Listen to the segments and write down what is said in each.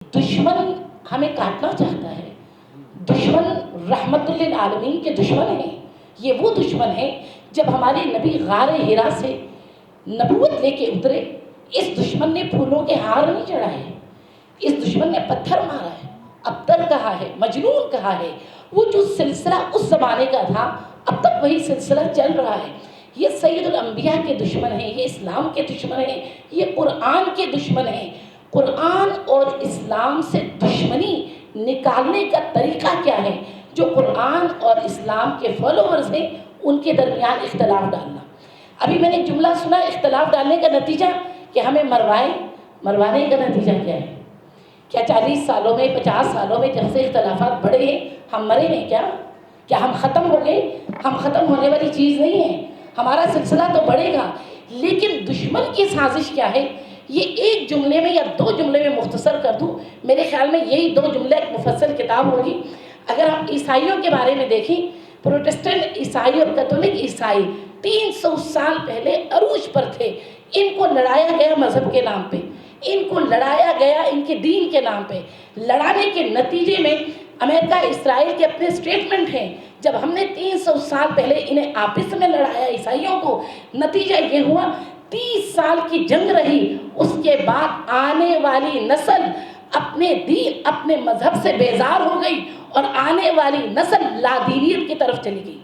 دشمن ہمیں کاٹنا چاہتا ہے. دشمن رحمت للعالمین کے دشمن ہیں. یہ وہ دشمن ہے جب ہمارے نبی غار حرا سے نبوت لے کے اترے، اس دشمن نے پھولوں کے ہار نہیں چڑھائے، اس دشمن نے پتھر مارا ہے، ابتر کہا ہے، مجنون کہا ہے. وہ جو سلسلہ اس زمانے کا تھا اب تک وہی سلسلہ چل رہا ہے. یہ سید الانبیاء کے دشمن ہیں، یہ اسلام کے دشمن ہیں، یہ قرآن کے دشمن ہیں. قرآن اور اسلام سے دشمنی نکالنے کا طریقہ کیا ہے؟ جو قرآن اور اسلام کے فالوورز ہیں ان کے درمیان اختلاف ڈالنا. ابھی میں نے ایک جملہ سنا، اختلاف ڈالنے کا نتیجہ کہ ہمیں مروانے کا نتیجہ کیا ہے؟ کیا 40 سالوں میں 50 سالوں میں جب سے اختلافات بڑھے ہیں ہم مرے ہیں کیا ہم ختم ہو گئے؟ ہم ختم ہونے والی چیز نہیں ہے. ہمارا سلسلہ تو بڑھے گا، لیکن دشمن کی سازش کیا ہے؟ یہ ایک جملے میں یا 2 جملے میں مختصر کر دوں. میرے خیال میں یہی 2 جملے ایک مفصل کتاب ہوگی. اگر ہم عیسائیوں کے بارے میں دیکھیں، پروٹسٹنٹ عیسائی اور کیتھولک عیسائی 300 سال پہلے عروج پر تھے. ان کو لڑایا گیا مذہب کے نام پہ، ان کو لڑایا گیا ان کے دین کے نام پہ. لڑانے کے نتیجے میں امریکہ اسرائیل کے اپنے اسٹیٹمنٹ ہیں. جب ہم نے 300 سال پہلے انہیں آپس میں لڑایا عیسائیوں کو، نتیجہ یہ ہوا 30 سال کی جنگ رہی. اس کے بعد آنے والی نسل اپنے دین اپنے مذہب سے بیزار ہو گئی اور آنے والی نسل لادینیت کی طرف چلی گئی.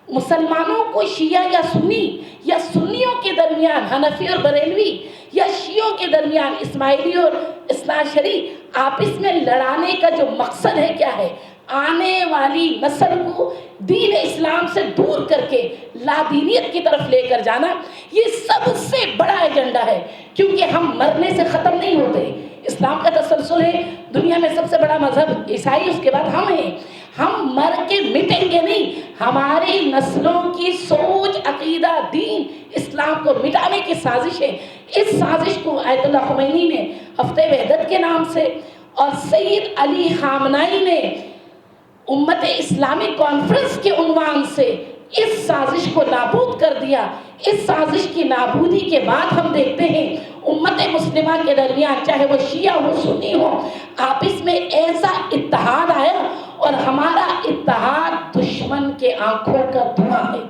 مسلمانوں کو شیعہ یا سنی، یا سنیوں کے درمیان حنفی اور بریلوی، یا شیعوں کے درمیان اسماعیلی اور اثنا عشری آپس میں لڑانے کا جو مقصد ہے کیا ہے؟ آنے والی نسل کو دین اسلام سے دور کر کے لادینیت کی طرف لے کر جانا. یہ سب سے بڑا ایجنڈا ہے، کیونکہ ہم مرنے سے ختم نہیں ہوتے. اسلام کا تسلسل ہے، دنیا میں سب سے بڑا مذہب عیسائی، اس کے بعد ہم ہیں. ہم مر کے مٹیں گے نہیں. ہماری نسلوں کی سوچ، عقیدہ، دین اسلام کو مٹانے کی سازش ہے. اس سازش کو آیت اللہ خمینی نے ہفتہ وحدت کے نام سے اور سید علی خامنائی نے امت اسلامی کانفرنس کے عنوان سے اس سازش کو نابود کر دیا. اس سازش کی نابودی کے بعد ہم دیکھتے ہیں امت مسلمہ کے درمیان، چاہے وہ شیعہ ہو سنی ہو، آپس میں ایسا اتحاد آیا، اور ہمارا اتحاد دشمن کے آنکھوں کا دھواں ہے.